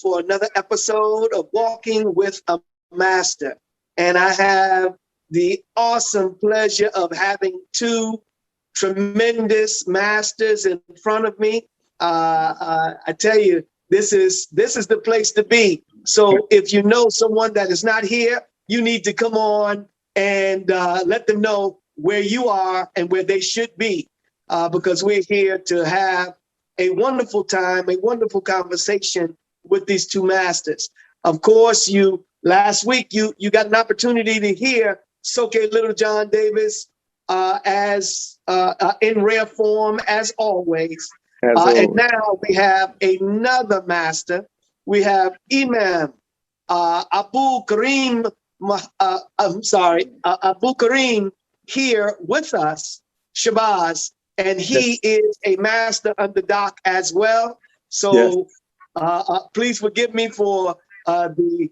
for another episode of Walking with a Master. And I have the awesome pleasure of having two tremendous masters in front of me. I tell you, this is the place to be. So if you know someone that is not here, you need to come on and let them know where you are and where they should be, because we're here to have a wonderful time, a wonderful conversation with these two masters. Of course, last week you got an opportunity to hear Soke Lil John Davis as in rare form as always. And now we have another master. We have Imam AbuKarriem AbuKarriem here with us, Shabazz, and he is a master under doc as well. So please forgive me for the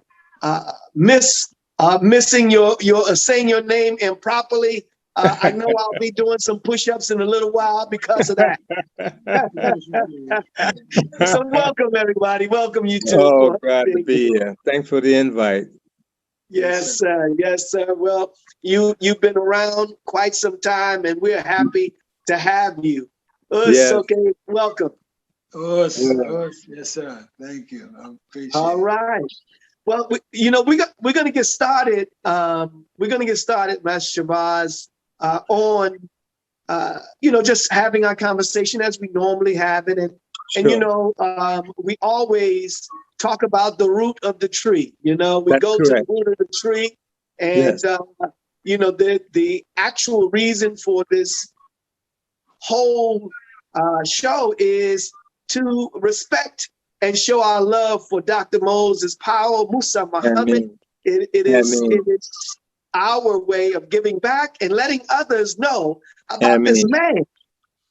missing your saying your name improperly. I know I'll be doing some push-ups in a little while because of that. So welcome, everybody. Welcome, you two. Oh, glad to be here. Thanks for the invite. Yes, sir. Yes, sir. Well, you've been around quite some time, and we're happy to have you. Yes. Okay, welcome. Yes, sir. Thank you. I appreciate it. All right. Well, we're going to get started. We're going to get started, Master Shabazz, on just having our conversation as we normally have it, and we always talk about the root of the tree. We go to the root of the tree, and the actual reason for this whole show is to respect and show our love for Dr. Moses Powell, Musa Muhammad. It is our way of giving back and letting others know about this man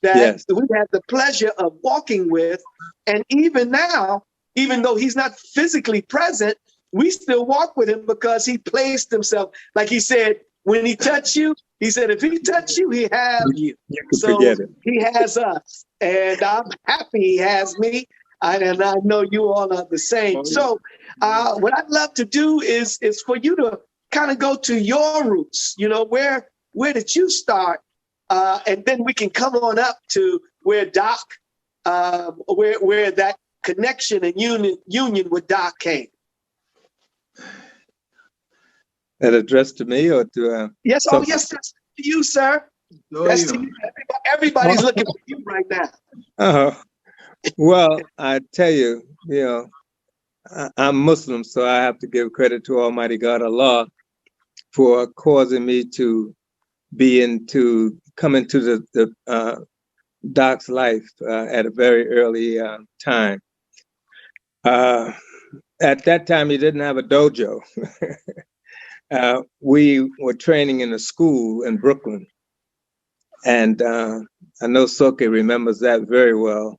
that we had the pleasure of walking with. And even now, even though he's not physically present, we still walk with him because he placed himself, like he said, when he touched you, he said, if he touched you, he has you. So he has us. And I'm happy he has me. And I know you all are the same. So what I'd love to do is for you to kind of go to your roots. Where did you start? And then we can come on up to where Doc, where that connection and union with Doc came. That addressed to me or to? Yes. Oh, yes. That's to you, sir. That's to you. Everybody's looking for you right now. Well, I tell you, I'm Muslim, so I have to give credit to Almighty God Allah for causing me to come into the Doc's life at a very early time. At that time, he didn't have a dojo. We were training in a school in Brooklyn, and I know Soke remembers that very well.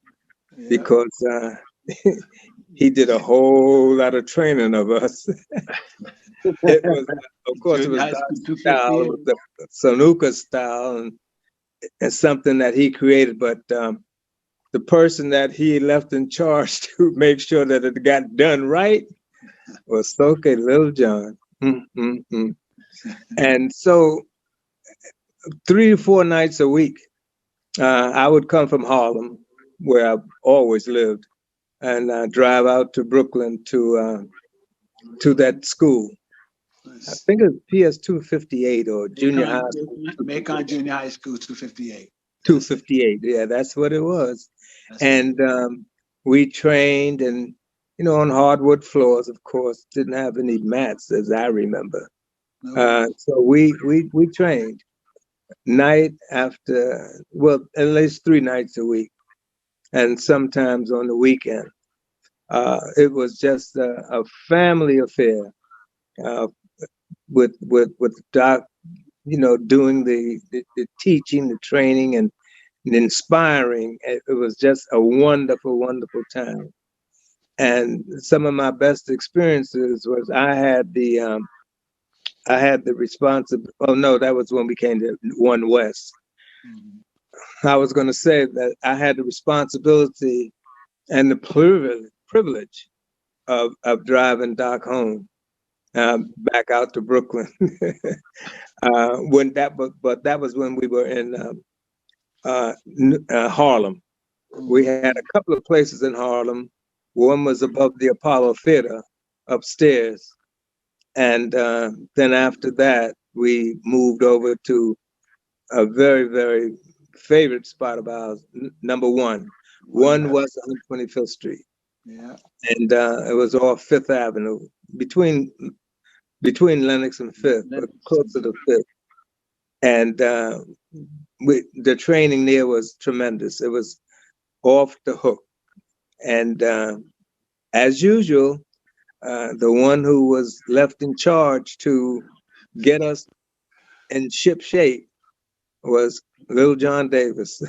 Because he did a whole lot of training of us. It was, of course, it was Doc's style, it was the Sanuces style, and something that he created. But the person that he left in charge to make sure that it got done right was Soke Lil John. And so 3 or 4 nights a week, I would come from Harlem, where I've always lived, and drive out to Brooklyn to that school. I think it's PS 258 or junior high school. Macon Junior High School 258. 258, yeah, that's what it was. And we trained, and on hardwood floors, of course, didn't have any mats as I remember. So we trained night after, well, at least 3 nights a week. And sometimes on the weekend. It was just a family affair with Doc, doing the teaching, the training, and inspiring. It was just a wonderful, wonderful time. And some of my best experiences was I had the responsibility. Oh no, that was when we came to One West. I was going to say that I had the responsibility and the privilege of driving Doc home back out to Brooklyn. But that was when we were in Harlem. We had a couple of places in Harlem. One was above the Apollo Theater upstairs. And then after that, we moved over to a very, very favorite spot of ours, number one. One was 125th Street. Yeah. And it was off Fifth Avenue, between Lenox and Fifth, but closer to Fifth. And the training there was tremendous. It was off the hook. And as usual, the one who was left in charge to get us in ship shape was Lil John Davis.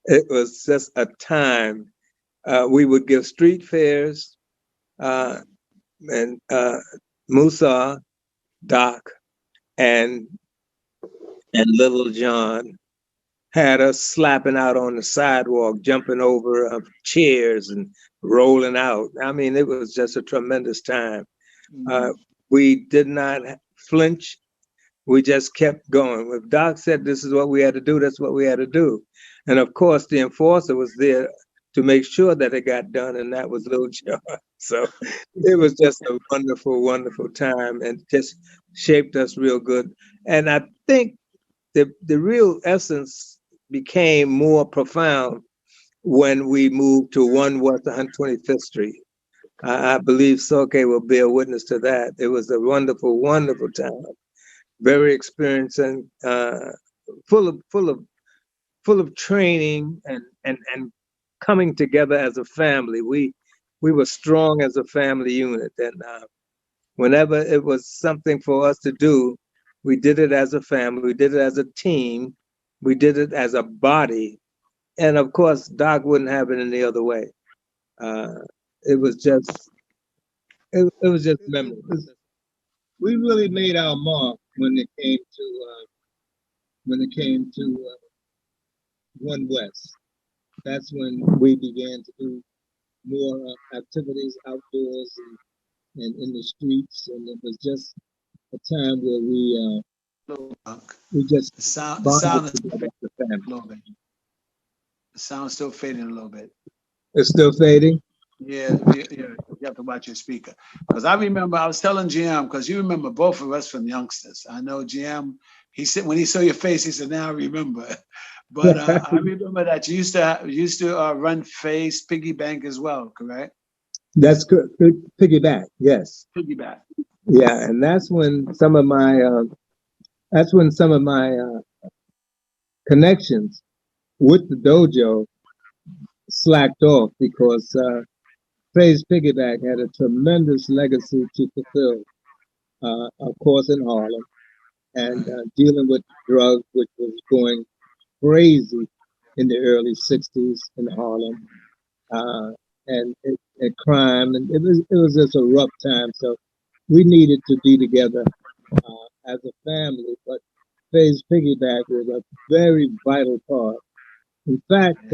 It was just a time. We would give street fairs, and Musa, Doc, and Little John had us slapping out on the sidewalk, jumping over chairs and rolling out. I mean, it was just a tremendous time. We did not flinch. We just kept going. If Doc said this is what we had to do, that's what we had to do. And of course, the enforcer was there to make sure that it got done, and that was Lil John. So it was just a wonderful, wonderful time, and just shaped us real good. And I think the real essence became more profound when we moved to 1 West 125th Street. I believe Soke will bear witness to that. It was a wonderful, wonderful time. Very experienced and full of training and coming together as a family. We were strong as a family unit, and whenever it was something for us to do, we did it as a family. We did it as a team. We did it as a body, and of course, Doc wouldn't have it any other way. It was just memories. We really made our mark when it came to 1 West. That's when we began to do more activities outdoors and in the streets, and it was just a time where we just the sound is fading a little bit. The sound's still fading a little bit. It's still fading? Yeah, you have to watch your speaker. Because I remember I was telling GM, because you remember both of us from youngsters. I know GM, he said when he saw your face, he said, "Now I remember." But I remember that you used to run Phase Piggy Bank as well, correct? That's good. Piggyback, yes. Piggyback. Yeah, and that's when some of my connections with the dojo slacked off, because Phase Piggyback had a tremendous legacy to fulfill, of course, in Harlem, and dealing with drugs, which was going crazy in the early 60s in Harlem, and crime, and it was just a rough time. So we needed to be together as a family. But Phase Piggyback was a very vital part. In fact,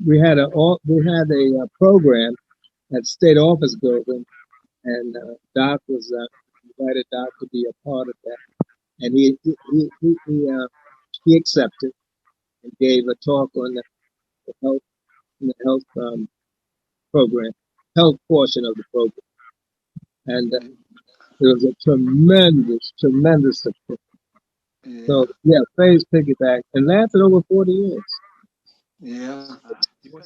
we had a program at State Office Building, and Doc was invited Doc to be a part of that, and he accepted and gave a talk on the health program, health portion of the program, and it was a tremendous success. Yeah. So yeah, Phase Piggyback, and lasted over 40 years. Yeah.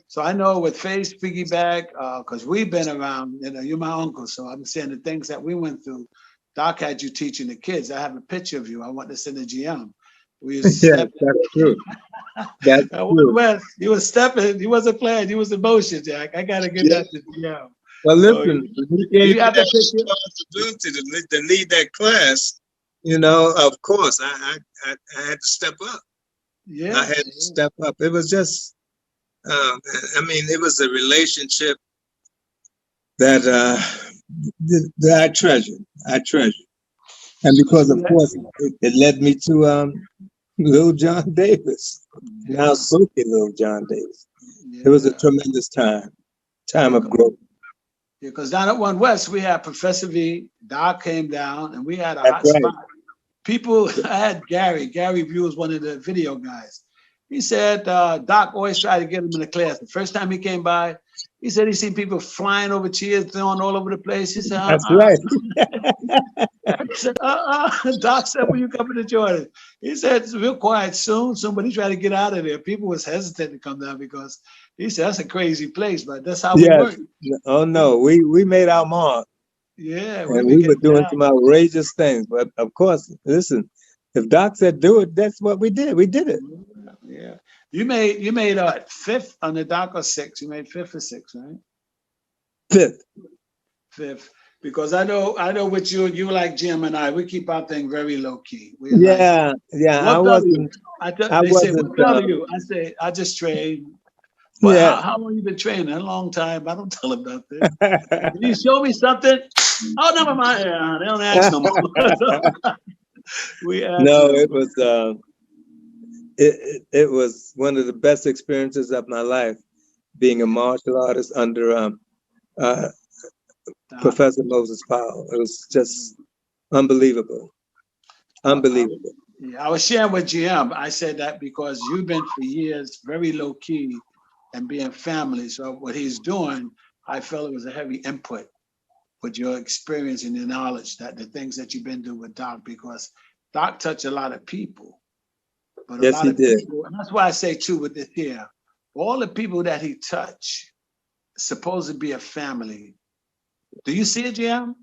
So I know with Phase Piggyback, because we've been around, you're my uncle, so I'm saying the things that we went through. Doc had you teaching the kids. I have a picture of you. I want to send to GM. Yes, that's true. That's true. West, you was stepping. You wasn't playing. You was in motion, Jack. I gotta get that to GM. Well, listen, you have the responsibility to lead that class. Of course, I had to step up. Yeah, I had to step up. It was just, it was a relationship that I treasured. And because, of course, it led me to Lil John Davis. Now Soke Lil John Davis. Yeah. It was a tremendous time of growth. Because down at One West, we had Professor V, Doc came down, and we had a That's hot right. spot. People, I had Gary. Gary View was one of the video guys. He said Doc always tried to get him in the class. The first time he came by, he said he seen people flying over chairs, thrown all over the place. He said, That's right. He said, Doc said, when you coming to Jordan? He said, it's real quiet soon. Somebody tried to get out of there. People was hesitant to come down because he said, that's a crazy place, but that's how we work. Oh, no, we made our mark. Yeah. And we were doing some outrageous things. But of course, listen, if Doc said do it, that's what we did. We did it. Yeah. You made fifth on the Doc or sixth? You made fifth or sixth, right? Fifth. Because I know with you like Jim and I, we keep our thing very low key. I wasn't. They say, what are you? I say, I just train. But Yeah. how long you been training? A long time. I don't tell them nothing. Can you show me something? Oh, never mind. Yeah, they don't ask no more. It was it was one of the best experiences of my life, being a martial artist under Professor Moses Powell. It was just unbelievable. Unbelievable. Yeah, I was sharing with GM. I said that because you've been for years very low key and being family. So what he's doing, I felt it was a heavy input with your experience and your knowledge, that the things that you've been doing with Doc, because Doc touched a lot of people. But yes, he did. People, and that's why I say too with this here, all the people that he touched, supposed to be a family. Do you see it, GM?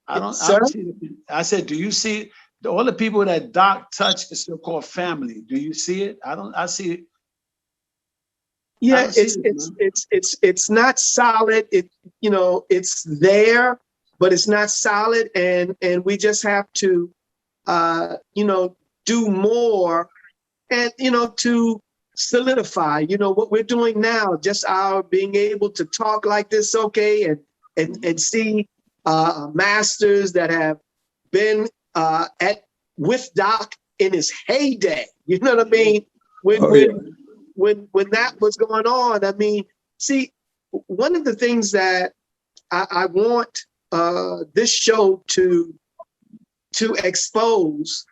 I don't see it. I said, do you see all the people that Doc touched is still called family? Do you see it? I see it. Yeah, it's not solid. It's there, but it's not solid, and we just have to do more, and to solidify what we're doing now, just our being able to talk like this, okay, and see masters that have been with Doc in his heyday. You know what I mean? When that was going on, I mean, see, one of the things that I want this show to expose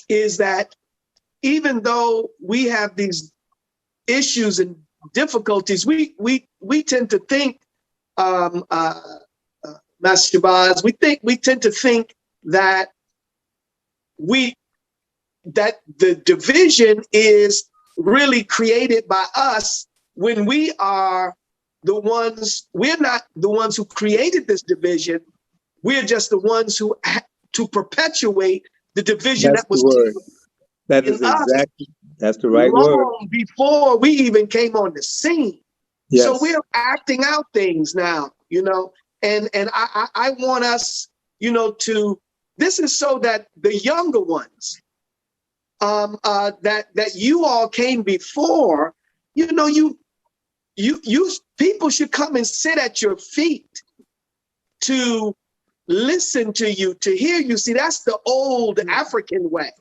is that even though we have these issues and difficulties, we tend to think, Master Shabazz, we tend to think that the division is really created by us when we are the ones. We're not the ones who created this division. We're just the ones who to perpetuate the division that was. That is exactly. That's the right word. Long before we even came on the scene. Yes. So we're acting out things now, and I want us, to. This is so that the younger ones. That you all came before, you people should come and sit at your feet to listen to you, to hear you. See, that's the old African way.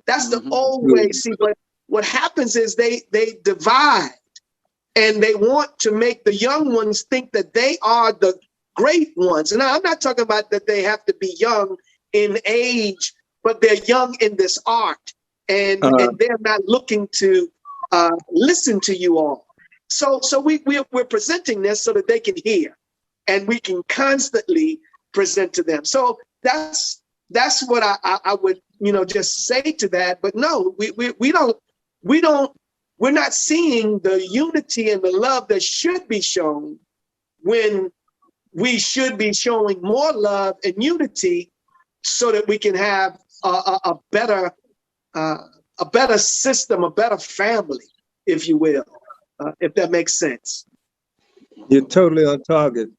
That's the old way. See, but what happens is they divide, and they want to make the young ones think that they are the great ones. And I'm not talking about that they have to be young in age, but they're young in this art. And they're not looking to listen to you all. So we're presenting this so that they can hear, and we can constantly present to them. So that's what I would just say to that. But no, we're not seeing the unity and the love that should be shown, when we should be showing more love and unity so that we can have a better system, a better family, if you will, if that makes sense. You're totally on target.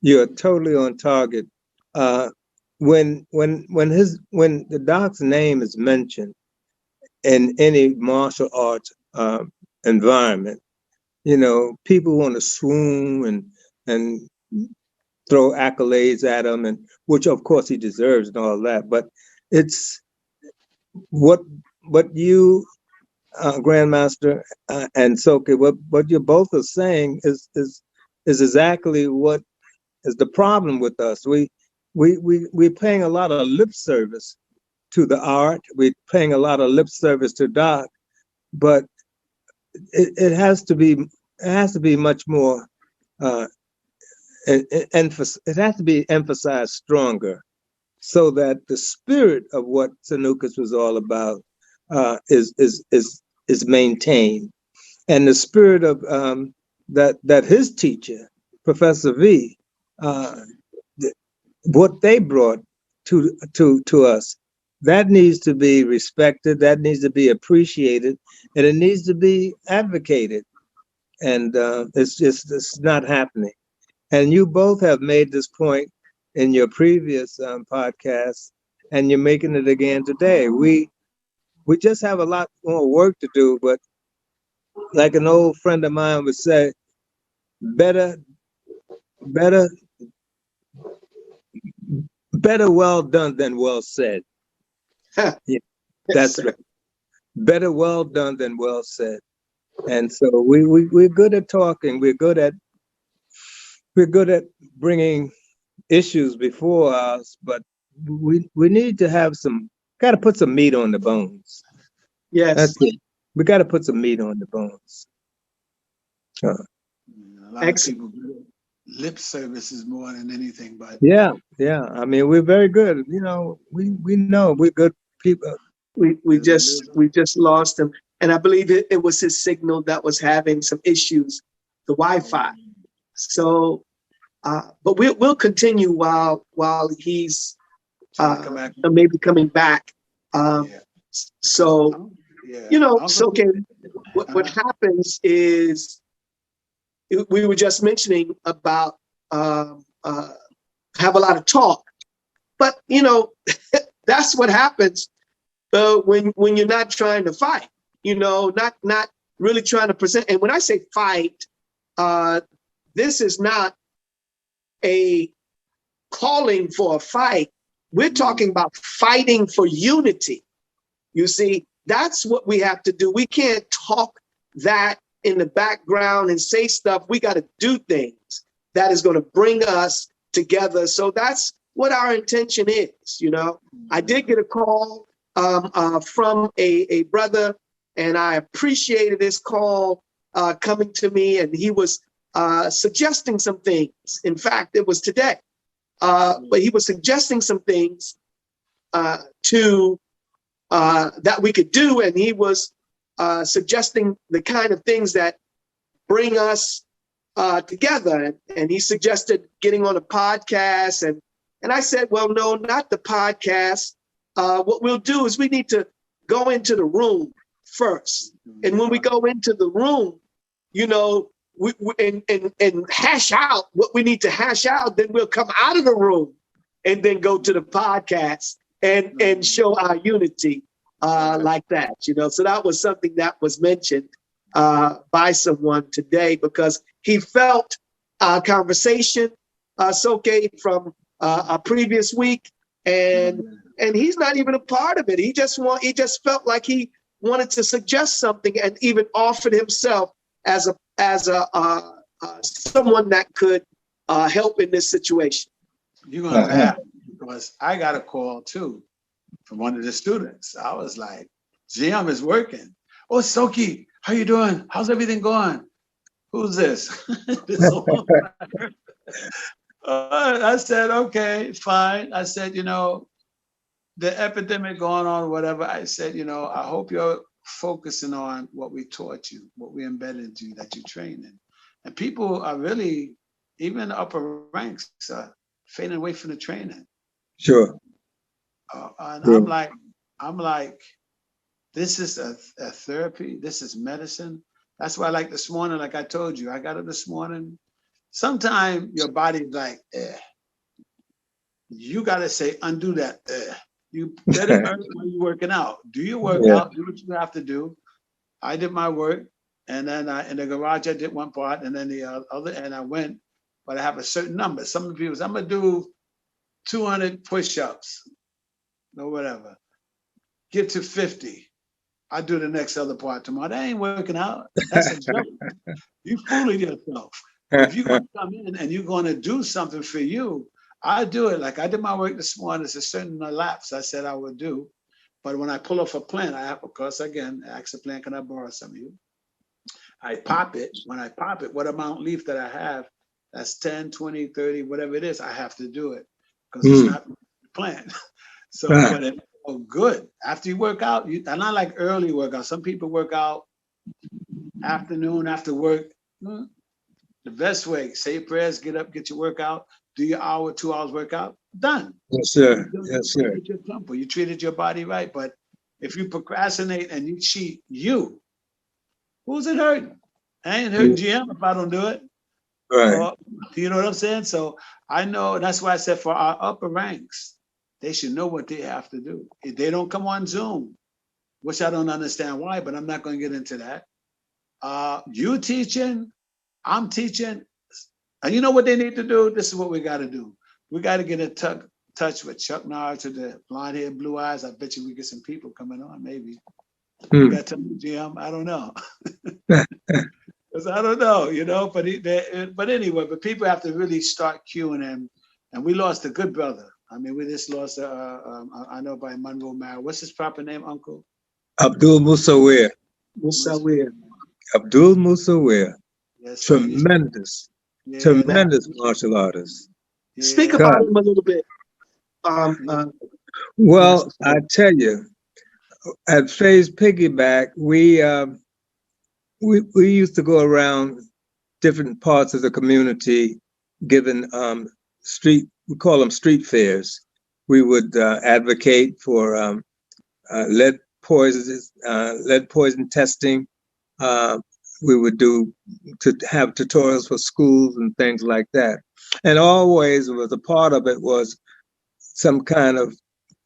You're totally on target. When the Doc's name is mentioned in any martial arts environment, people want to swoon and throw accolades at him, and which of course he deserves and all that. But it's what you, Grandmaster and Soke, what you both are saying is is exactly what is the problem with us. We're paying a lot of lip service to the art. We're paying a lot of lip service to Doc, but it has to be much more. It has to be emphasized stronger, so that the spirit of what Sanuces was all about is maintained, and the spirit of that his teacher, Professor V, what they brought to us, that needs to be respected, that needs to be appreciated, and it needs to be advocated. And it's not happening. And you both have made this point in your previous podcast, and you're making it again today. We just have a lot more work to do, but like an old friend of mine would say, better well done than well said. Yeah, that's right. Better well done than well said. And so we're good at talking. We're good at bringing issues before us, but we need to have got to put some meat on the bones. Yes. That's it. We got to put some meat on the bones. A lot of people lip service is more than anything, but yeah. I mean, we're very good. You know, we know we're good people. We just lost him, and I believe it was his signal that was having some issues, the Wi-Fi. So, but we'll continue while he's maybe coming back. So, you know, so what happens is we were just mentioning about have a lot of talk, but you know that's what happens when you're not trying to fight. You know, not really trying to present. And when I say fight, this is not a calling for a fight. We're talking about fighting for unity. You see, that's what we have to do. We can't talk that in the background and say stuff. We got to do things that is going to bring us together. So that's what our intention is. You know, I did get a call from a brother, and I appreciated this call coming to me, and he was suggesting some things. In fact, it was today, but he was suggesting some things that we could do, and he was suggesting the kind of things that bring us together. And he suggested getting on a podcast, and I said, well, no, not the podcast. What we'll do is we need to go into the room first, and when we go into the room, you know, and hash out what we need to hash out, then we'll come out of the room and then go to the podcast and show our unity like that, you know. So that was something that was mentioned by someone today, because he felt our conversation, Soke, from a previous week, and he's not even a part of it. He just felt like he wanted to suggest something, and even offered himself as a someone that could help in this situation. You're gonna laugh, because I got a call too from one of the students. I was like, GM is working. Oh, Soke, how you doing? How's everything going? Who's this? I said, okay, fine. I said, you know, the epidemic going on, whatever. I said, you know, I hope you're focusing on what we taught you, what we embedded into you, that you trained in. And people are really, even the upper ranks, fading away from the training. Sure. And yeah. I'm like, this is a therapy. This is medicine. That's why, like this morning, like I told you, I got up this morning. Sometimes your body's like, you got to say, undo that. You let it hurt when you're working out. Do your workout, do what you have to do. I did my work, and then in the garage, I did one part, and then the other, and I went, but I have a certain number. Some of you, I'm going to do 200 push-ups or whatever. Get to 50. I do the next other part tomorrow. That ain't working out. That's a joke. You fooling yourself. If you're going to come in and you're going to do something for you, I do it. Like I did my work this morning. There's a certain lapse I said I would do. But when I pull off a plant, I have, of course, again, ask the plant, can I borrow some of you? I pop it. When I pop it, what amount leaf that I have, that's 10, 20, 30, whatever it is, I have to do it because it's not the plant. So, but it, oh, good. After you work out, and I like early workout. Some people work out afternoon after work. The best way, say your prayers, get up, get your workout, do your hour, 2 hours workout, done. Yes, sir. Yes, sir. You treated your body right. But if you procrastinate and you cheat, who's it hurting? I ain't hurting GM if I don't do it. Right. You know what I'm saying? So I know, and that's why I said for our upper ranks, they should know what they have to do. If they don't come on Zoom, which I don't understand why, but I'm not going to get into that. You teaching, I'm teaching. And you know what they need to do? This is what we got to do. We got to get in touch with Chuck Nard to the blonde hair, blue eyes. I bet you we get some people coming on, maybe. You got to tell me, GM, I don't know. Because I don't know, you know, but anyway, but people have to really start queuing in. And we lost a good brother. I mean, we just lost, I know by Monroe Mara. What's his proper name, Uncle? Abdul Musawwir. Musawwir. Abdul Musawwir. Yes, Tremendous. Tremendous martial artist. Yeah. Speak about him a little bit. Well, I tell you, at Faye's Piggyback, we used to go around different parts of the community, giving we call them street fairs. We would advocate for lead poison testing. We would have tutorials for schools and things like that. And always was a part of it was some kind of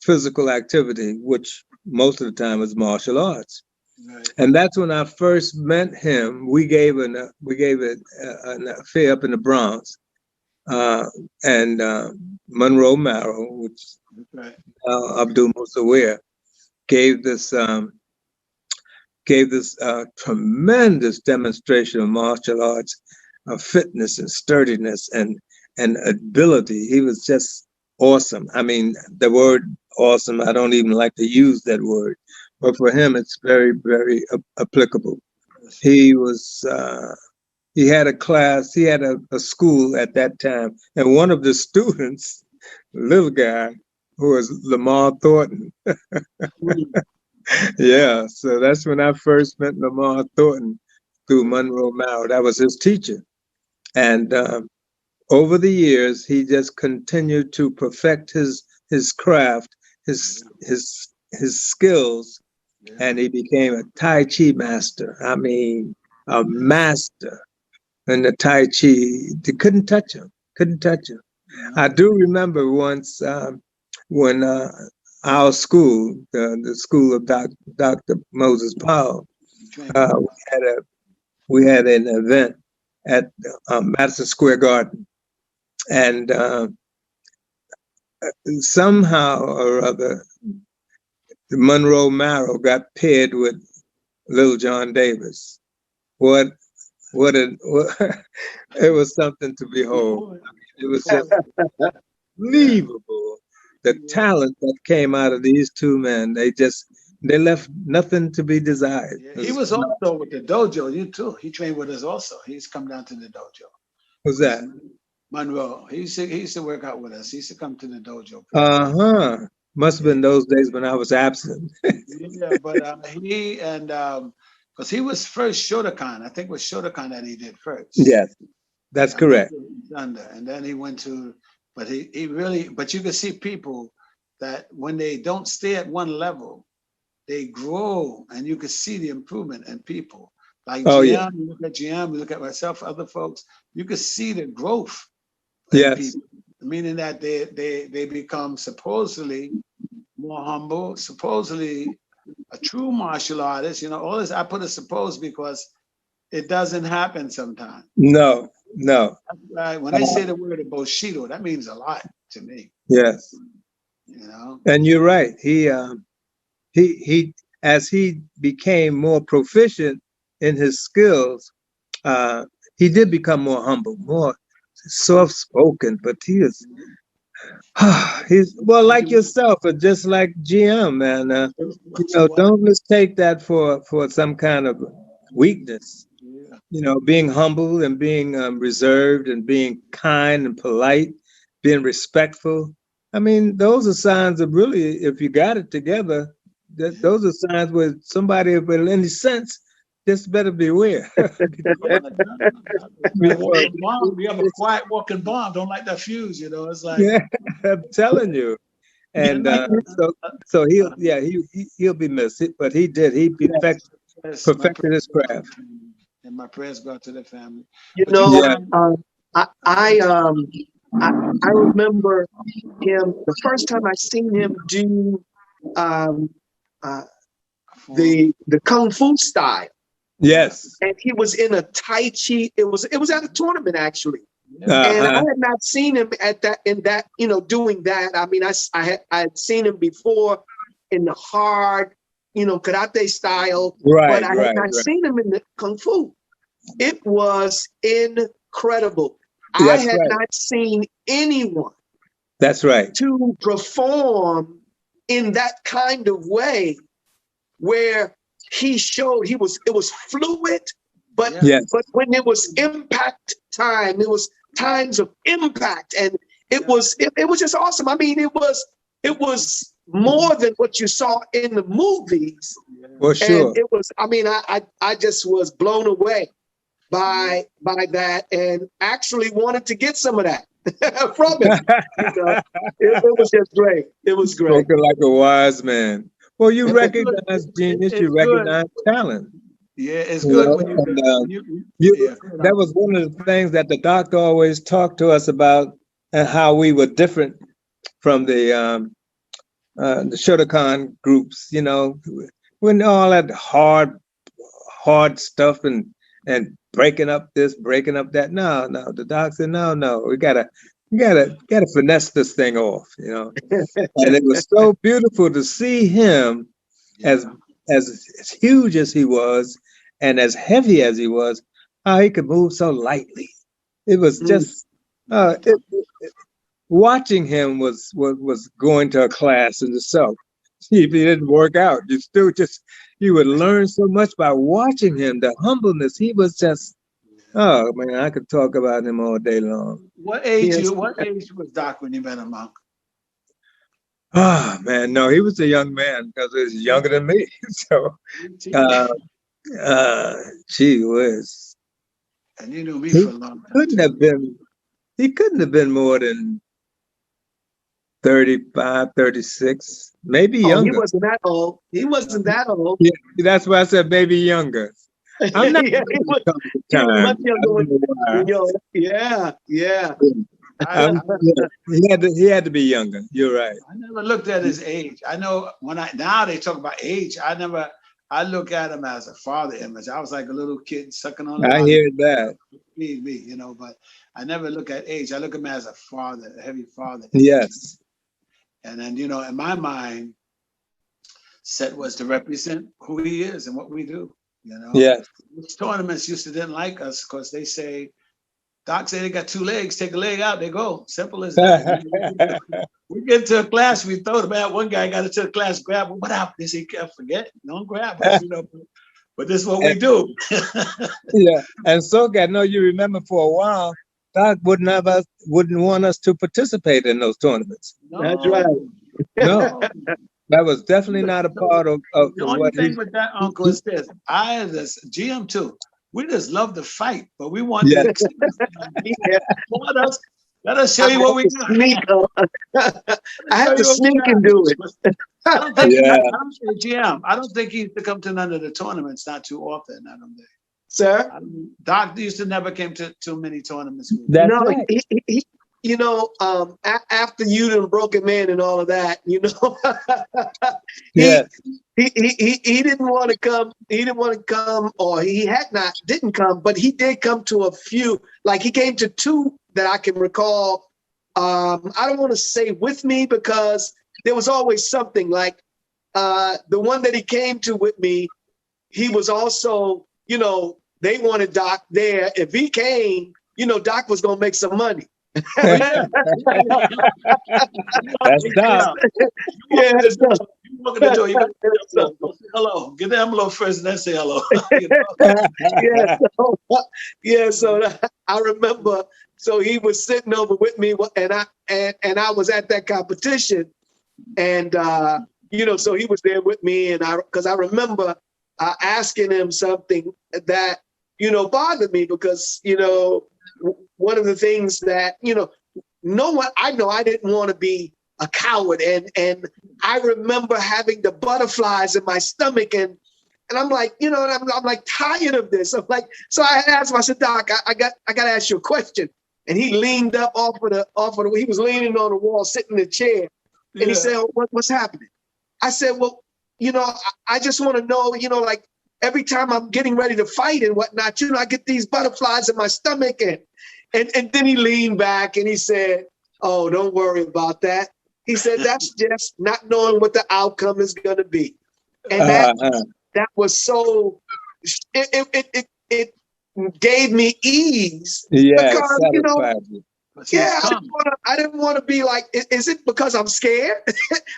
physical activity, which most of the time was martial arts. Right. And that's when I first met him. We gave an affair up in the Bronx, and Monroe Mara, which Abdul Musawwir, gave this tremendous demonstration of martial arts, of fitness and sturdiness and ability. He was just awesome. I mean, the word awesome, I don't even like to use that word, but for him, it's very, very applicable. He was, he had a class, he had a school at that time, and one of the students, little guy, who was Lamar Thornton. Yeah, so that's when I first met Lamar Thornton through Monroe Mara. That was his teacher. And over the years, he just continued to perfect his craft, his skills, and he became a Tai Chi master. I mean, a master in the Tai Chi. They couldn't touch him. I do remember once when our school, the school of Dr. Moses Powell, we had an event at Madison Square Garden, and somehow or other, Monroe Mara got paired with Lil John Davis. It was something to behold. I mean, it was just unbelievable. The talent that came out of these two men, they left nothing to be desired. Yeah, he was also with the dojo, you too. He trained with us also. He's come down to the dojo. Who's that? Monroe. He used to work out with us. He used to come to the dojo. Must have been those days when I was absent. Yeah, but he and because he was first Shotokan. I think it was Shotokan that he did first. Yes, that's correct. And then he went to, but he really, but you can see people that when they don't stay at one level, they grow, and you can see the improvement in people. Like GM, you look at GM, you look at myself, other folks, you can see the growth. Yes. People, meaning that they become supposedly more humble, supposedly a true martial artist. You know, all this I put a suppose because it doesn't happen sometimes. No. Right. When they say the word Bushido, that means a lot to me. Yes. You know. And you're right. He as he became more proficient in his skills, he did become more humble, more soft-spoken, but he's well, like yourself, or just like GM, man. Don't mistake that for some kind of weakness. Being humble and being reserved and being kind and polite, being respectful. I mean, those are signs of really, if you got it together, those are signs where somebody with any sense just better beware. We have a quiet walking bomb. Don't like that fuse, It's like, yeah, I'm telling you. And so he'll be missed. But he perfected his craft. And my prayers go out to the family. I remember him the first time I seen him do the kung fu style. Yes. And he was in a Tai Chi. It was at a tournament actually. And I had not seen him doing that. I mean, I had seen him before in the hard, karate style, but I had not seen him in the kung fu. It was incredible. I had not seen anyone. That's right. To perform in that kind of way, where he showed it was fluid, but when it was impact time, it was times of impact, and it was just awesome. I mean, it was more than what you saw in the movies. For sure. And it was. I mean, I just was blown away by that, and actually wanted to get some of that from him. It was just great. It was great. Spoken like a wise man. Well, you recognize genius, you recognize talent. Yeah, it's good when that was one of the things that the doctor always talked to us about, and how we were different from the Shotokan groups. When all that hard stuff and breaking up this, breaking up that. No, the doc said, no, we gotta finesse this thing off, And it was so beautiful to see him as huge as he was and as heavy as he was, how he could move so lightly. It was just watching him was going to a class in itself. If he didn't work out, you would learn so much by watching him. The humbleness, he was just, oh man, I could talk about him all day long. What age was Doc when you met him, Uncle? Oh man, no, he was a young man because he was younger than me. So, gee whiz. And you knew me for a long time. He couldn't have been more than 35, 36, maybe younger. He wasn't that old. Yeah, that's why I said maybe younger. I'm not. He was much younger. Yeah. He had to be younger. You're right. I never looked at his age. I know now they talk about age. I look at him as a father image. I was like a little kid sucking on. I hear that. Me, but I never look at age. I look at him as a father, a heavy father. Yes. And then, in my mind, Set was to represent who he is and what we do, Yes. These tournaments didn't like us because they say, Doc say they got 2 legs, take a leg out, they go. Simple as that. We get to a class, we throw them out. One guy got into the class, grab him. What happened? They say, forget, don't grab us, But this is what we do. Yeah. And Soke, I know you remember for a while, Doc wouldn't want us to participate in those tournaments. No. That's right. No, that was definitely not a part of the only thing with that, Uncle, is this. I, as GM too, we just love to fight, but we want to let us show you what we got. I have to sneak and do it. I don't think GM. I don't think he used to come to none of the tournaments, not too often. I don't think. Sir? Doc used to never came to too many tournaments. After you done broke him in and all of that, he didn't want to come. He didn't want to come, or didn't come, but he did come to a few. Like he came to 2 that I can recall. I don't want to say with me because there was always something. Like the one that he came to with me, he was also, they wanted Doc there. If he came, you know, Doc was gonna make some money. That's Doc. Yeah, You walk in the door, you better say hello. Get the envelope first and then say hello. You know? so I remember. So he was sitting over with me, and I was at that competition, and you know, so he was there with me, and because I remember asking him something that, you know, bothered me, because, you know, one of the things that, you know, I didn't want to be a coward, and I remember having the butterflies in my stomach, and I'm like, you know, I'm like tired of this. I'm like, so I asked him, I said, Doc, I got to ask you a question. And he leaned up off of the, he was leaning on the wall, sitting in the chair. And he said, oh, what's happening? I said, well, you know, I just want to know, you know, like every time I'm getting ready to fight and whatnot, you know, I get these butterflies in my stomach. And then he leaned back and he said, oh, don't worry about that. He said, that's just not knowing what the outcome is going to be. And that was so, it gave me ease. Yeah, because, you know, I didn't want to be like, is it because I'm scared?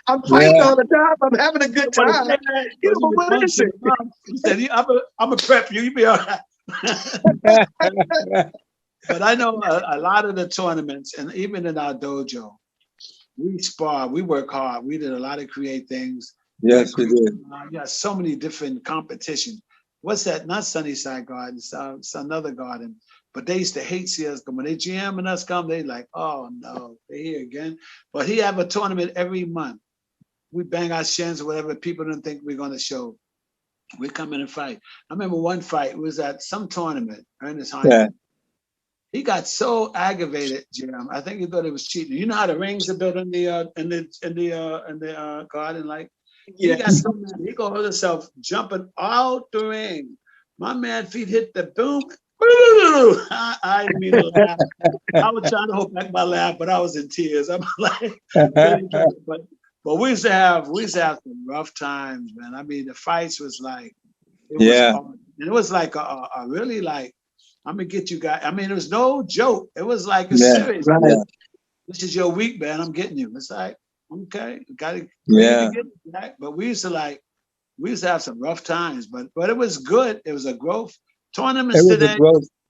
I'm fighting all the time. I'm having a good time. You know, what is it? He said, I'm a prep you. You be all right. But I know a lot of the tournaments, and even in our dojo, we spar, we work hard. We did a lot of creative things. Yes, we did. Yeah, so many different competitions. What's that? Not Sunnyside Garden. It's another garden. But they used to hate see us come. When they GM and us come, they like, oh no, they're here again. But he have a tournament every month. We bang our shins or whatever. People didn't think we're going to show. We come in and fight. I remember one fight, it was at some tournament, Ernest Hines. Yeah. He got so aggravated, Jim. I think he thought it was cheating. You know how the rings are built in the garden, like. Yeah. He got so mad. He called himself jumping out the ring. My man feet hit the boom. I didn't mean to laugh. I was trying to hold back my laugh, but I was in tears. I'm like, but we used to have some rough times, man. I mean, the fights was like, it was like a really like, I'm gonna get you guys. I mean, it was no joke. It was like a serious. Right. Yeah. This is your week, man. I'm getting you. It's like, okay, got to get it, right? But we used to have some rough times, but it was good. It was a growth. Tournaments today. It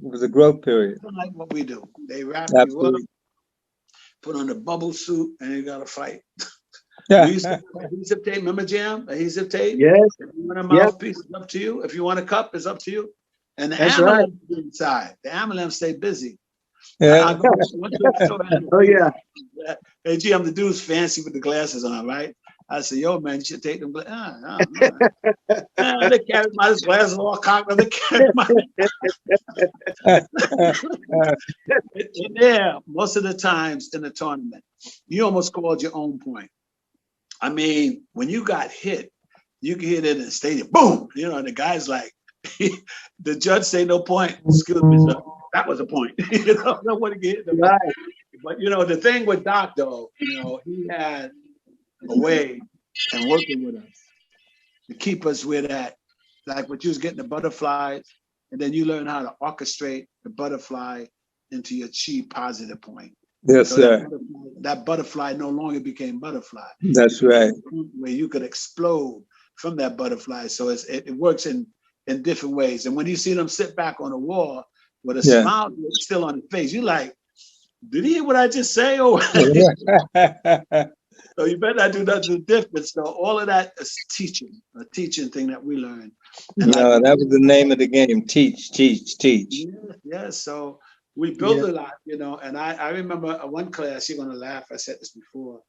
was a growth period. Like what we do. They wrap you up, put on the bubble suit, and you got to fight. Yeah. We used to adhesive tape. Remember, Jam? Adhesive tape? Yes. If you want a mouthpiece, it's up to you. If you want a cup, it's up to you. And the ambulance inside. The ambulance stay busy. Yeah. Oh, yeah. Hey, Jam, the dude's fancy with the glasses on, right? I said, yo, man, you should take them glasses. They carried my glasses all cocked. They carried my. Yeah, most of the times in the tournament, you almost called your own point. I mean, when you got hit, you can hit it in the stadium, boom. You know, and the guy's like, the judge say no point. Excuse me, sir. That was a point. You know, nobody get hit. Right. But you know, the thing with Doc, though, you know, he had a way and working with us to keep us where that, like what you was getting the butterflies, and then you learn how to orchestrate the butterfly into your chi positive point. Yes, so sir. That butterfly no longer became butterfly. That's right. Where you could explode from that butterfly. So it works in different ways. And when you see them sit back on the wall with a smile still on the face, you're like, did he hear what I just say? Or so you better not do nothing different. So all of that is teaching, a teaching thing that we learned. And that was the name of the game. Teach. Yeah. So we built a lot, you know, and I remember one class, you're gonna laugh, I said this before.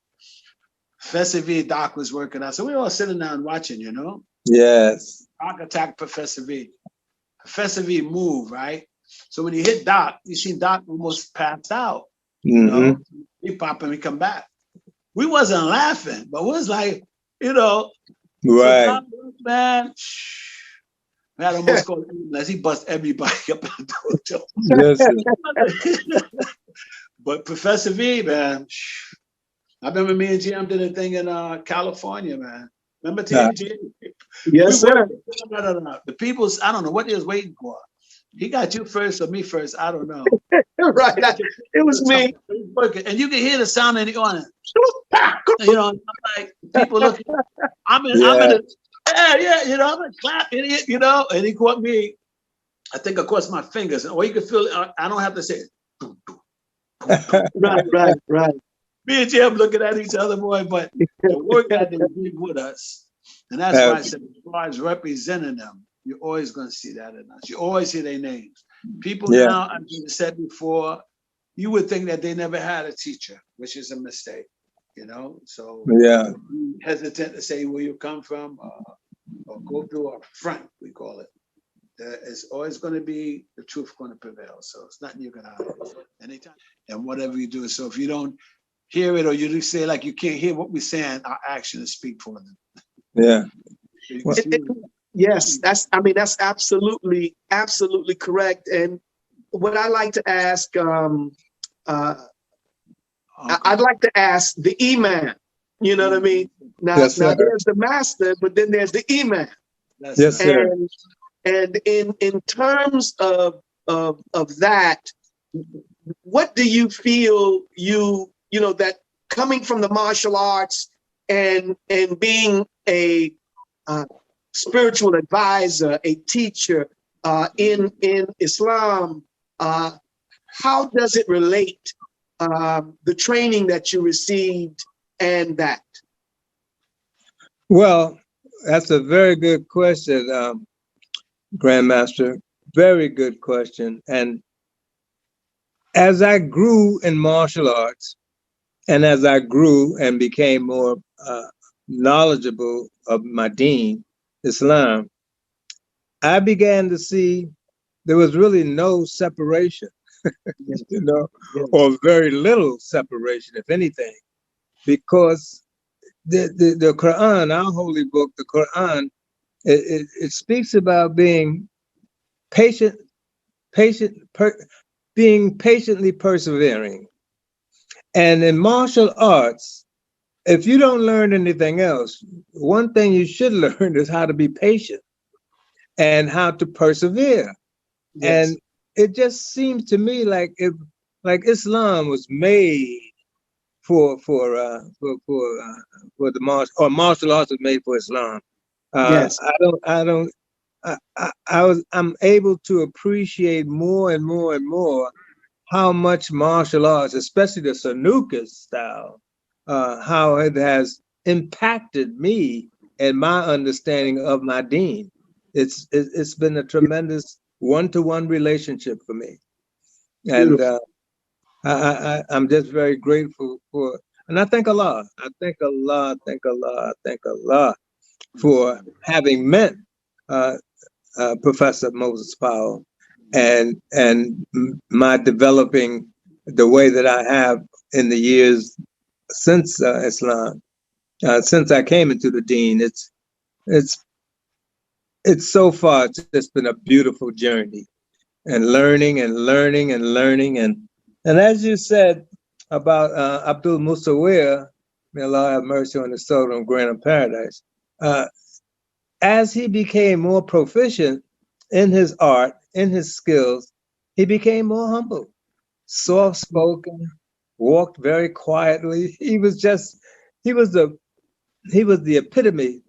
Professor V, Doc was working out. So we were all sitting down watching, you know? Yes. Doc attacked Professor V. Professor V moved, right? So when he hit Doc, you see Doc almost passed out. You know, he pop him, he come back. We wasn't laughing, but was like, you know, right, so Doc, man. Man, almost called unless he bust everybody up in the dojo. But Professor V, man, I remember me and Jim did a thing in California, man. Remember TNG? Yes, sir. No. The people's, I don't know what they was waiting for. He got you first or me first? I don't know. Right. It was me. And you can hear the sound in the audience. You know, like people looking. I'm in the, you know, I'm like, clap, idiot, you know. And he caught me, I think, across my fingers. Or you can feel it. I don't have to say it. Right. Me and Jim looking at each other, boy, but the work that they did with us. And that's why I said, as far as representing them, you're always going to see that in us. You always hear their names. People now, as you said before, you would think that they never had a teacher, which is a mistake, you know? So hesitant to say where you come from or go through a front, we call it. It's always going to be the truth going to prevail. So it's nothing you're going to hide anytime. And whatever you do. So if you don't hear it or you just say like you can't hear what we're saying, our actions speak for them. Yeah. Yes, that's absolutely correct. And what I like to ask, I'd like to ask the Imam. You know what I mean? Now there's the master, but then there's the Imam. Yes, sir. And in terms of that, what do you feel you know that coming from the martial arts and being a spiritual advisor, a teacher in Islam, how does it relate, the training that you received and that? Well, that's a very good question, Grandmaster. Very good question. And as I grew in martial arts, and as I grew and became more knowledgeable of my deen, Islam, I began to see there was really no separation, you know, or very little separation, if anything, because the Quran, our holy book, the Quran, it speaks about being being patiently persevering. And in martial arts, if you don't learn anything else, one thing you should learn is how to be patient and how to persevere. Yes. And it just seems to me like Islam was made for the martial arts was made for Islam. Yes. I'm able to appreciate more and more and more how much martial arts, especially the Sanuces style, how it has impacted me and my understanding of my deen. It's been a tremendous one-to-one relationship for me, and I'm just very grateful for. And I thank Allah. I thank Allah for having met Professor Moses Powell and my developing the way that I have in the years since Islam, since I came into the deen. It's so far just been a beautiful journey, and learning and as you said about Abdul Musawwir, may Allah have mercy on his soul and grant him paradise. As he became more proficient in his art, in his skills, he became more humble, soft-spoken, walked very quietly. He was the epitome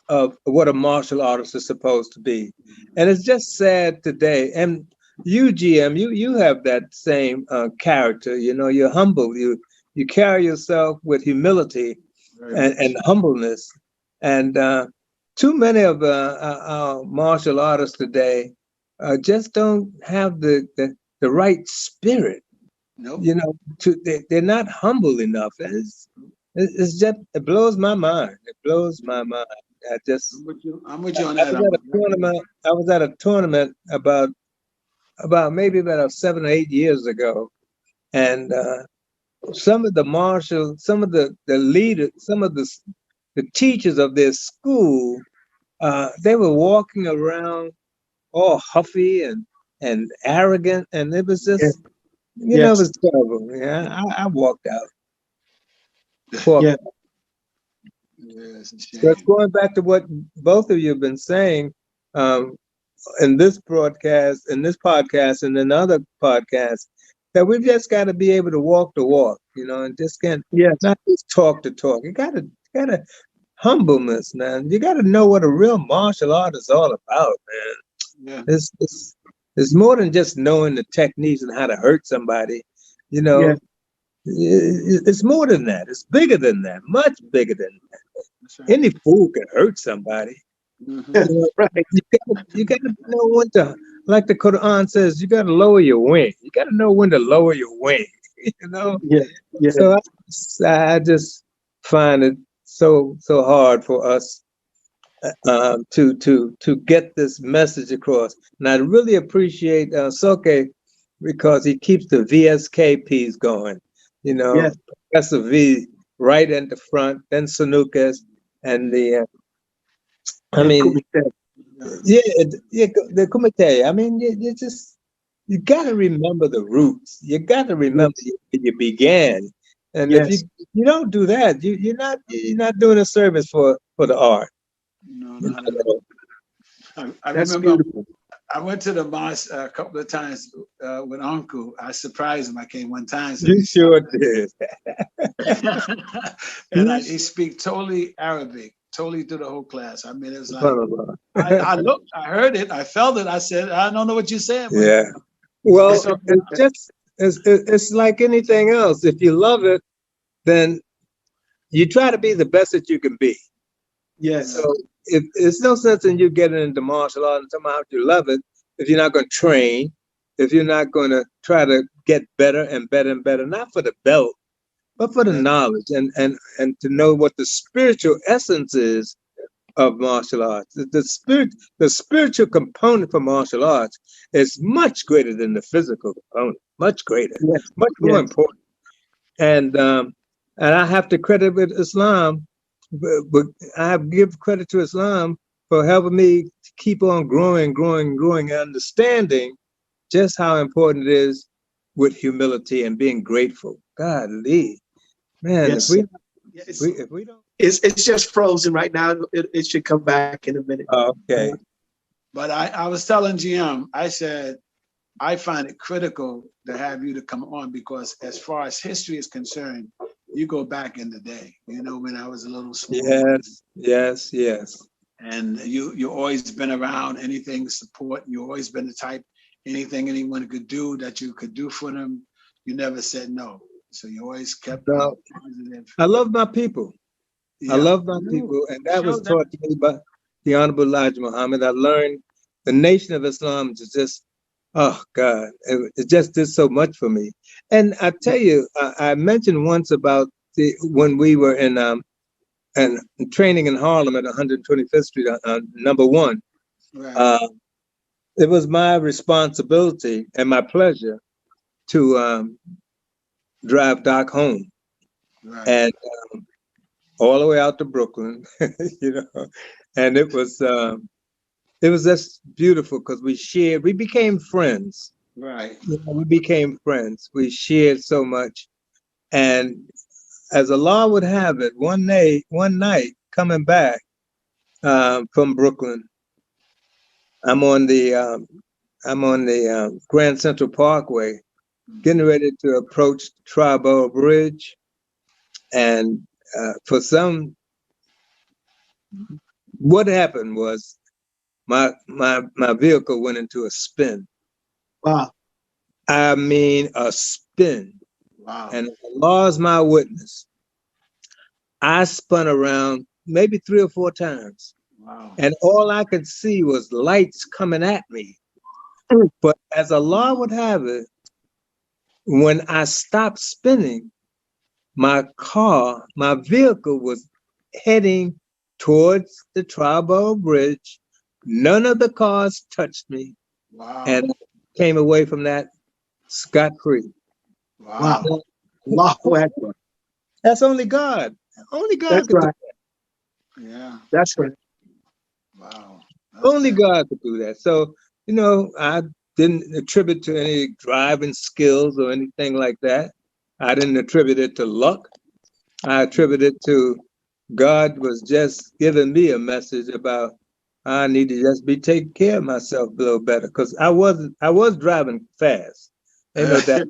of what a martial artist is supposed to be. And it's just sad today. And you, GM, you have that same character. You know, you're humble. You carry yourself with humility and humbleness. And too many of our martial artists today just don't have the right spirit. Nope. You know, they're not humble enough. It's just, it blows my mind. It blows my mind. I'm with you on that. I was at a tournament about maybe about 7 or 8 years ago, and some of the leaders, some of the teachers of their school, they were walking around all huffy and arrogant, and it was just, you know, it was terrible. Yeah, I walked out. Yes, going back to what both of you have been saying, in this broadcast, in this podcast, and in other podcasts, that we've just got to be able to walk the walk, and just can't not just talk the talk. You gotta humbleness, man. You gotta know what a real martial art is all about, man. Yeah. It's more than just knowing the techniques and how to hurt somebody. It's more than that. It's bigger than that. Much bigger than that. Right. Any fool can hurt somebody. Mm-hmm. Right. You got to know when to, like the Quran says, you got to lower your wing. You got to know when to lower your wing. Yeah. So I just find it so hard for us to get this message across. And I really appreciate Soke because he keeps the VSKPs going. Professor V right in the front, then Sanuces, and the the Kumite. I mean, you got to remember the roots. You got to remember where you began. And if you don't do that, you're not doing a service for the art. No, not at all. I remember beautiful. I went to the mosque a couple of times with Uncle. I surprised him. I came one time. So you sure did. And he speak totally Arabic, totally through the whole class. I mean, it was like, I looked, I heard it, I felt it. I said, I don't know what you said. Yeah. Well, it's like anything else. If you love it, then you try to be the best that you can be. Yes. So it's no sense in you getting into martial art and somehow you love it if you're not going to train, if you're not going to try to get better and better and better, not for the belt, but for the knowledge and to know what the spiritual essence is of martial arts. The spiritual component for martial arts is much greater than the physical component, much greater, much more important. And I have to credit with Islam. But I give credit to Islam for helping me to keep on growing, and understanding just how important it is with humility and being grateful. Golly, man, if we don't, it's just frozen right now. It should come back in a minute. Okay. But I was telling GM, I said, I find it critical to have you to come on because as far as history is concerned, you go back in the day, when I was a little small. Yes. And you always been around anything to support. You always been the type, anything anyone could do that you could do for them, you never said no. So you always kept positive. I love my people. Yeah. I love my people. And that was taught to me by the Honorable Elijah Muhammad. I learned the Nation of Islam is just, oh God, it just did so much for me. And I tell you, I mentioned once about when we were in training in Harlem at 125th Street, number 1. Right. It was my responsibility and my pleasure to drive Doc home, and all the way out to Brooklyn, and it was just beautiful because we became friends. Right. We became friends. We shared so much. And as Allah would have it, one night coming back from Brooklyn, I'm on the Grand Central Parkway, getting ready to approach Triborough Bridge. And what happened was my vehicle went into a spin. Wow. I mean, a spin. Wow. And Allah is my witness. I spun around maybe 3 or 4 times. Wow. And all I could see was lights coming at me. But as Allah would have it, when I stopped spinning, my vehicle was heading towards the Triborough Bridge. None of the cars touched me. Wow. And I came away from that scot-free. Wow. Allahu Akbar. That's only God. Only God That's could right. do that. Yeah. That's right. Wow. Only God could do that. So, I didn't attribute to any driving skills or anything like that. I didn't attribute it to luck. I attribute it to God was just giving me a message about I need to just be taking care of myself a little better because I was driving fast. Ain't no doubt.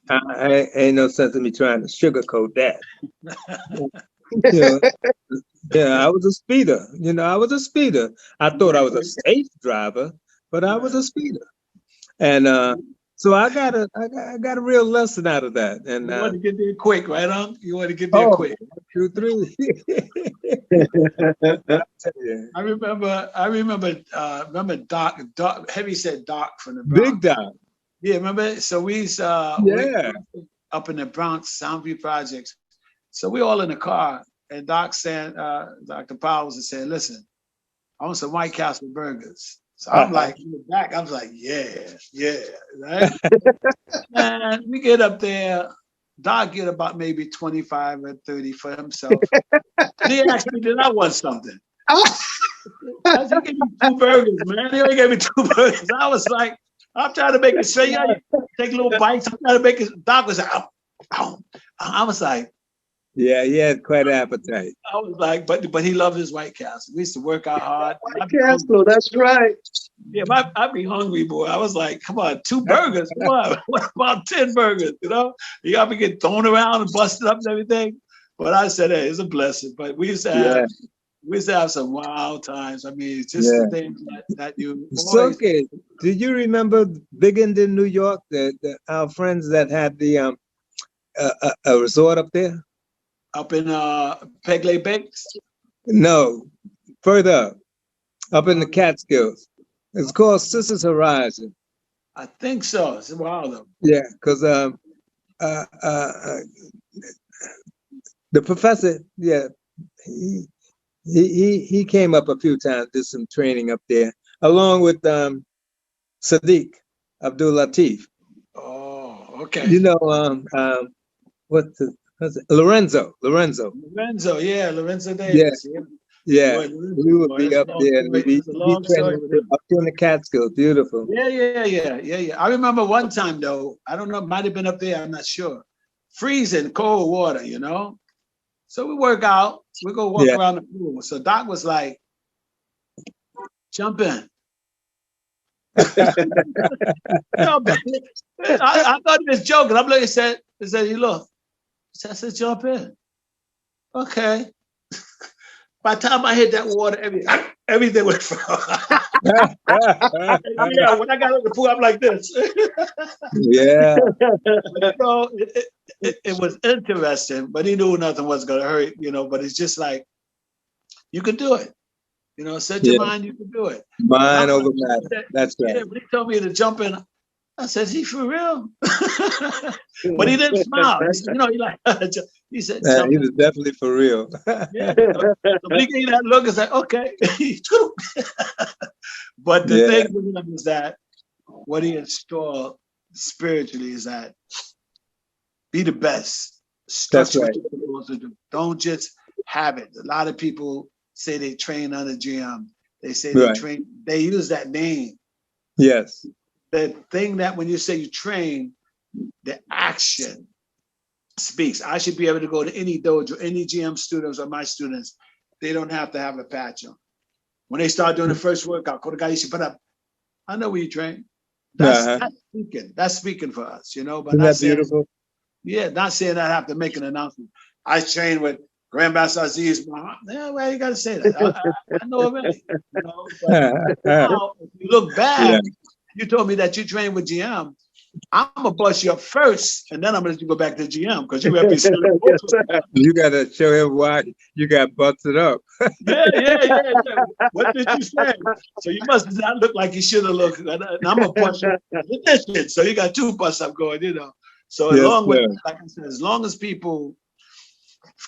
I ain't no sense in me trying to sugarcoat that. You know, yeah, I was a speeder. You know, I was a speeder. I thought I was a safe driver, but I was a speeder. And so I got a real lesson out of that. And you want to get there quick, right, Unc? You want to get there quick. 2, 3. I remember Doc, Heavy said Doc from the Bronx. Big Doc. Yeah, remember? So we up in the Bronx, Soundview Projects. So we all in the car, and Doc said, Dr. Powell was saying, listen, I want some White Castle burgers. So I'm like, in the back, I was like, yeah, right? And we get up there, Doc get about maybe 25 or 30 for himself. And he asked me, did I want something? I said, he gave me 2 burgers, man. He only gave me 2 burgers. I was like, I'm trying to make it straight. Take little bites. I'm trying to make it. Doc was like, I was like, yeah, he had quite an appetite. I was like, but he loved his White Castle. We used to work out hard. White Castle, that's right. Yeah, I'd be hungry, boy. I was like, come on, 2 burgers. Come on, what about 10 burgers? You know, you got to get thrown around and busted up and everything. But I said, hey, it's a blessing. But we used to have some wild times. I mean, it's just the things that you. Soke, did you remember Big Indian, New York? Our friends that had the a resort up there. Up in Peg Lay Bakes? No, further up in the Catskills. It's called Sisters Horizon. I think so. It's a while though. Yeah, because the professor, he came up a few times, did some training up there, along with Sadiq Abdul Latif. Oh, okay. You know, Lorenzo, yeah, Lorenzo Davis. Yeah. We would be up there and we'd be training up in the Catskills. Beautiful. Yeah. I remember one time though, I don't know, might have been up there, I'm not sure. Freezing cold water, you know? So we work out, we go walk around the pool. So Doc was like, jump in. Jump in. I thought he was joking. I'm looking, he said, you look. I said, jump in. Okay. By the time I hit that water, everything went from. Yeah, when I got in the pool, I'm like this. Yeah. So it was interesting, but he knew nothing was going to hurt, you know, but it's just like, you can do it. You know, set your mind, you can do it. Mind over matter. That's right. Yeah, when he told me to jump in, I said, is he for real? But he didn't smile. You know, he said, he was definitely for real. Yeah. So when he gave that look, it's like, okay. But the thing with him is that what he installed spiritually is that be the best. That's right. What you're supposed to do. Don't just have it. A lot of people say they train under GM. They say they train, they use that name. Yes. The thing that when you say you train, the action speaks. I should be able to go to any dojo, any GM students or my students. They don't have to have a patch on. When they start doing the first workout, I know where you train. That's speaking. That's speaking for us, you know. But isn't that beautiful? Yeah, not saying I have to make an announcement. I train with Grandmaster Azziz. Yeah, well, you got to say that. I know already. You know, but now, if you look back, you told me that you train with GM. I'm gonna bust you up first, and then I'm gonna let you go back to GM because you represent. You gotta show him why you got busted up. Yeah. What did you say? So you must not look like you should have looked. And I'm gonna bust you with this shit. So you got 2 bust up going, you know. So like I said, as long as people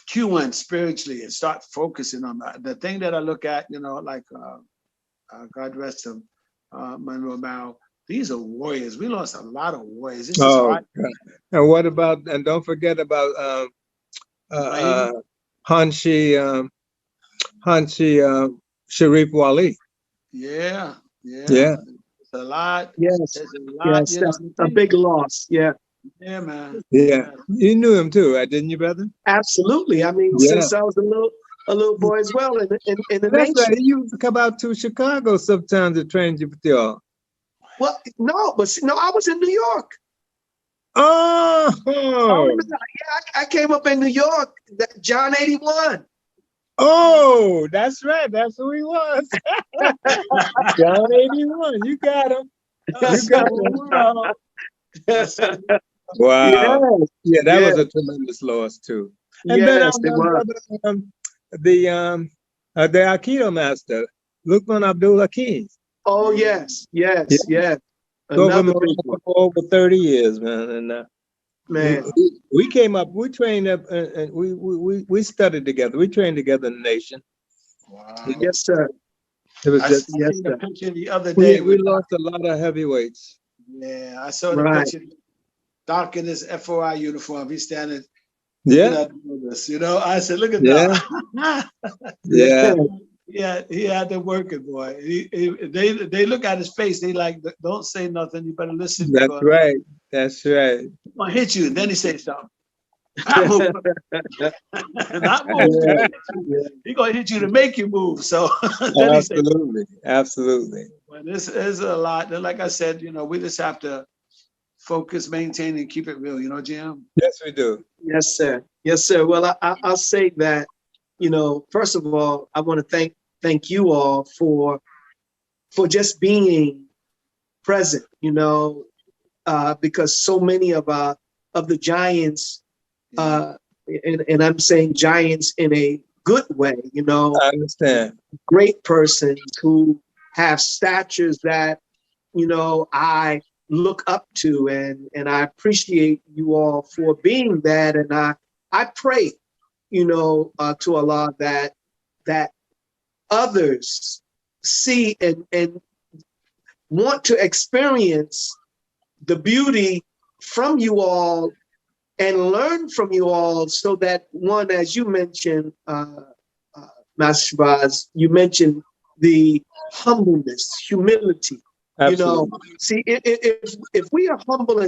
queuing spiritually and start focusing on that, the thing that I look at, you know, like God rest him, Monroe Mao. These are warriors. We lost a lot of warriors. This is hard. And what about, and don't forget about Hanshi Sharif Wali. Yeah. It's a lot. Yes. That's a big loss. Yeah, man. Yeah. You knew him too, right? Didn't you, brother? Absolutely. I mean, since I was a a little boy as well in the That's nation. right. He used to come out to Chicago sometimes to train you with y'all. Well, no, but no, I was in New York. Oh, Yeah, I came up in New York, John 81. oh, that's right. That's who he was. John 81. You got him. You got him. Wow. Yeah, that was a tremendous loss too. And Yes, then it was. the Aikido master, Lukman Abdul Hakim. Oh yes. Over Another big one. over 30 years, man. And Man. we came up, we trained up, and we studied together. We trained together in the nation. Wow. Yes, sir. It was I just seen the picture the other day. we lost a lot of heavyweights. Yeah, I saw the picture. Doc in his FOI uniform. He's standing. Yeah. This, you know, I said, look at that. Yeah. Yeah, he had them working, boy. They look at his face. They like, don't say nothing. You better listen. That's right. That's right. I'm gonna hit you. And then he says something. Not move. Not move. Yeah. He's gonna hit you to make you move. So absolutely. Absolutely. Well, this is a lot. Like I said, you know, we just have to focus, maintain, and keep it real. You know, Jim? Yes, we do. Yes, sir. Yes, sir. Well, I'll say that, you know, first of all, I want to thank you all for just being present, you know, because so many of the giants, and I'm saying giants in a good way, you know. I understand. Great persons who have statures that, you know, I look up to, and I appreciate you all for being that. And I pray, you know, to Allah that others see and want to experience the beauty from you all and learn from you all, so that one, as you mentioned, Master Shabazz, you mentioned the humbleness, humility. Absolutely. You know, see, if we are humble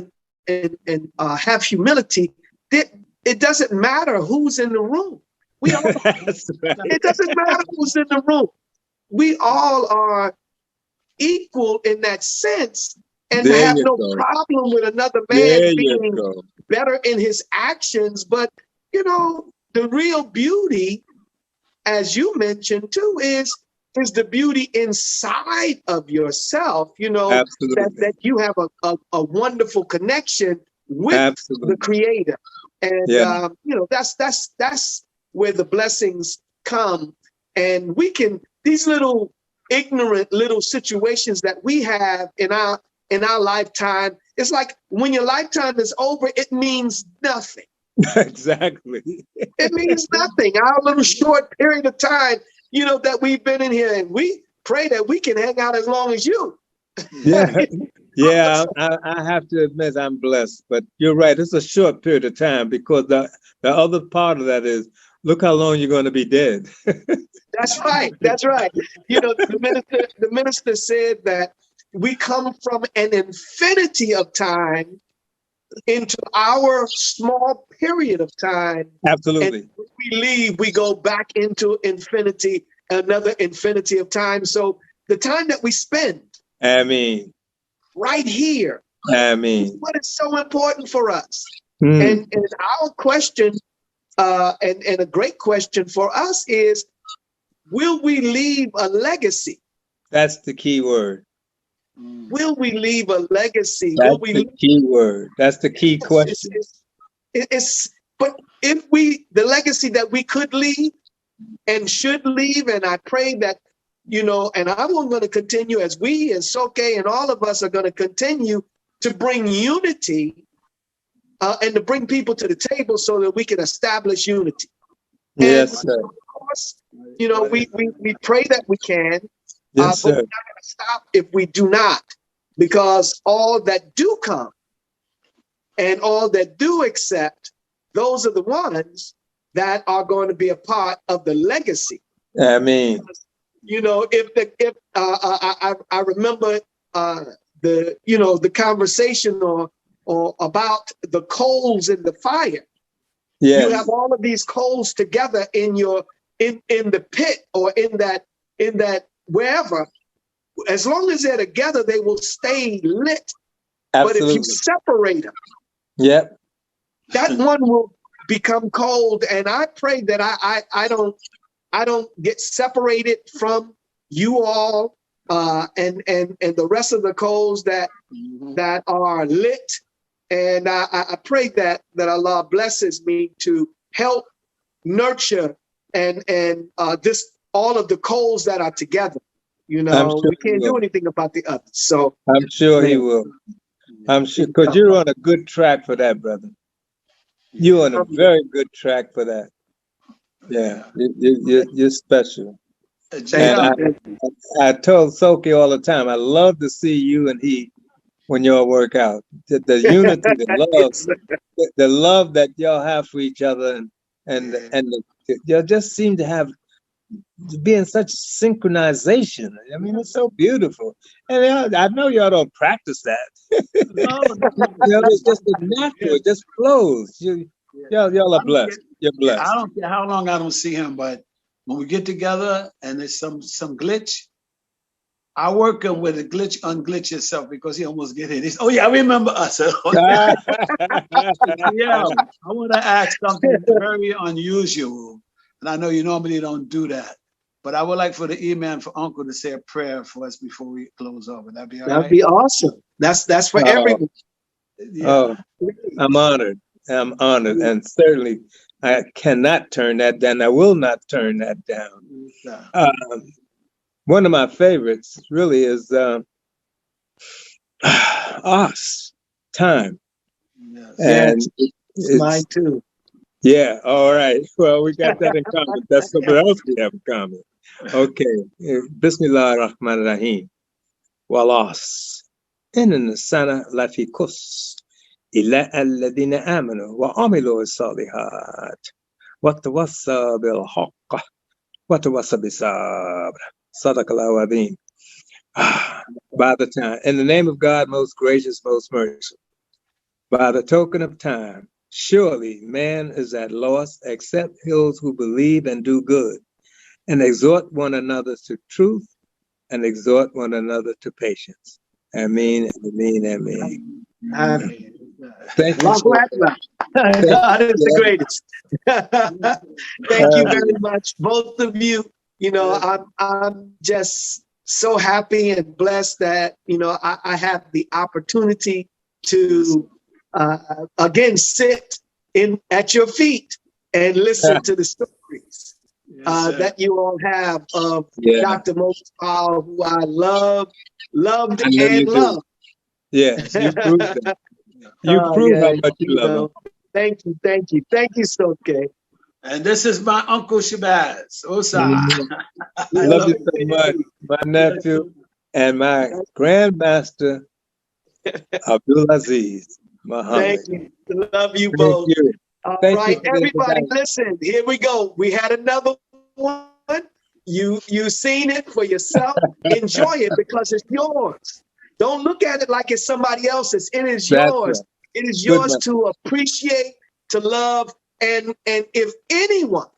and have humility, it doesn't matter who's in the room. We all, it doesn't matter who's in the room. We all are equal in that sense, and have no problem with another man being better in his actions. But, you know, the real beauty, as you mentioned too, is the beauty inside of yourself, you know, that you have a wonderful connection with the Creator. And, you know, that's where the blessings come. And we can, these little ignorant little situations that we have in our lifetime, it's like when your lifetime is over, it means nothing. Exactly. It means nothing. Our little short period of time, you know, that we've been in here, and we pray that we can hang out as long as you. Yeah, I have to admit I'm blessed, but you're right. It's a short period of time, because the other part of that is, look how long you're going to be dead. That's right. That's right. You know, the minister said that we come from an infinity of time into our small period of time. Absolutely. And when we leave, we go back into infinity, another infinity of time. So the time that we spend, right here, is what is so important for us. And our question, and a great question for us is, will we leave a legacy? That's the key word. Will we leave a legacy? That's the key word. That's the key question. But if the legacy that we could leave and should leave, and I pray that, you know, and I'm going to continue, as we and Soke and all of us are going to continue to bring unity and to bring people to the table so that we can establish unity. Yes, and of course, you know, we pray that we can. Yes, but we're not going to stop if we do not, because all that do come and all that do accept, those are the ones that are going to be a part of the legacy. You know, I remember the conversation or about the coals in the fire. You have all of these coals together in your in the pit or in that wherever, as long as they're together, they will stay lit. Absolutely. But if you separate them, yep, that one will become cold. And I pray that I don't get separated from you all and the rest of the coals that are lit. And I pray that Allah blesses me to help nurture and this all of the coals that are together. You know, sure we can't do anything about the others. So I'm sure he will. I'm sure, because you're on a good track for that, brother. You're on a very good track for that. Yeah, you're special. And I told Soke all the time, I love to see you and he when y'all work out. The unity, the love that y'all have for each other, and y'all just seem to have be in such synchronization. I mean, it's so beautiful. And I know y'all don't practice that. It's just natural. It just flows. Y'all are blessed. You're blessed. I don't care how long I don't see him, but when we get together and there's some glitch, I work him with a glitch, unglitch yourself, because he almost get hit. He's, oh yeah, I remember us. Yeah, I want to ask something very unusual. And I know you normally don't do that, but I would like for the Imam, for Uncle, to say a prayer for us before we close off. Would that be all right? That'd be awesome. That's for everyone. Yeah. Oh, I'm honored. I'm honored. And certainly I cannot turn that down. I will not turn that down. One of my favorites really is us, time. Yes. And it's mine too. Yeah, all right. Well, we got that in common. That's something else we have in common. Okay. Bismillah ar-Rahman ar-Rahim. Walas. Inna sana lafi kus. Illa alladhina amanu wa amilu as-salihat. Wa tawassa bil haqq. Wa tawassa bis sabr. Sadaqallahu azim. By the time, in the name of God, most gracious, most merciful, by the token of time, surely man is at loss except those who believe and do good, and exhort one another to truth, and exhort one another to patience. Ameen, ameen, ameen. Thank you. God is the greatest. Thank you very much, both of you. You know, I'm just so happy and blessed that, you know, I have the opportunity to again sit at your feet and listen to the stories that you all have of Dr. Moses Powell, who I loved and love. Yes, you proved that. You proved how much you love him. Thank you, Soke. And this is my Uncle Shabazz. Osa. I love you so much, my nephew and my grandmaster, Abdul Azziz. Thank you. Love you both. Thank you. All right, everybody, listen. Here we go. We had another one. You seen it for yourself. Enjoy it because it's yours. Don't look at it like it's somebody else's. It is yours. Right. It is yours to appreciate, to love, and if anyone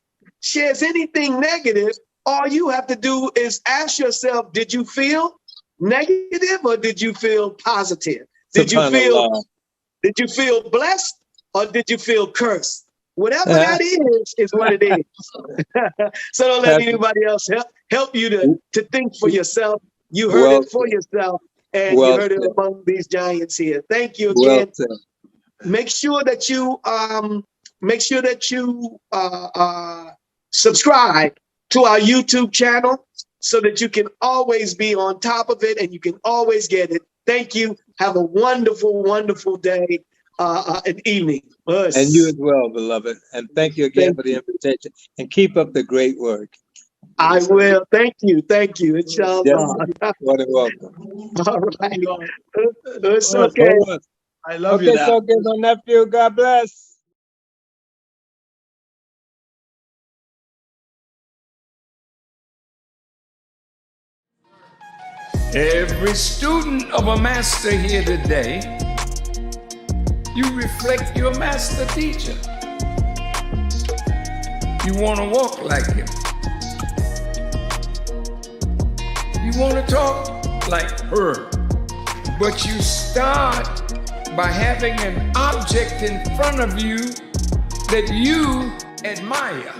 shares anything negative, all you have to do is ask yourself: did you feel negative or did you feel positive? Did you feel blessed or did you feel cursed? Whatever that is what it is. So don't let anybody else help you to think for yourself. You heard it for yourself, and you heard it among these giants here. Thank you again. Make sure that you subscribe to our YouTube channel so that you can always be on top of it and you can always get it. Thank you. Have a wonderful, wonderful day and evening. And you as well, beloved. And thank you again for the invitation. And keep up the great work. I will. Thank you. Thank you. Inshallah. Yes, you're welcome. All right. It's okay. I love you. Okay, so good, my nephew. God bless. Every student of a master here today, you reflect your master teacher. You want to walk like him. want to talk like her. But you start by having an object in front of you that you admire.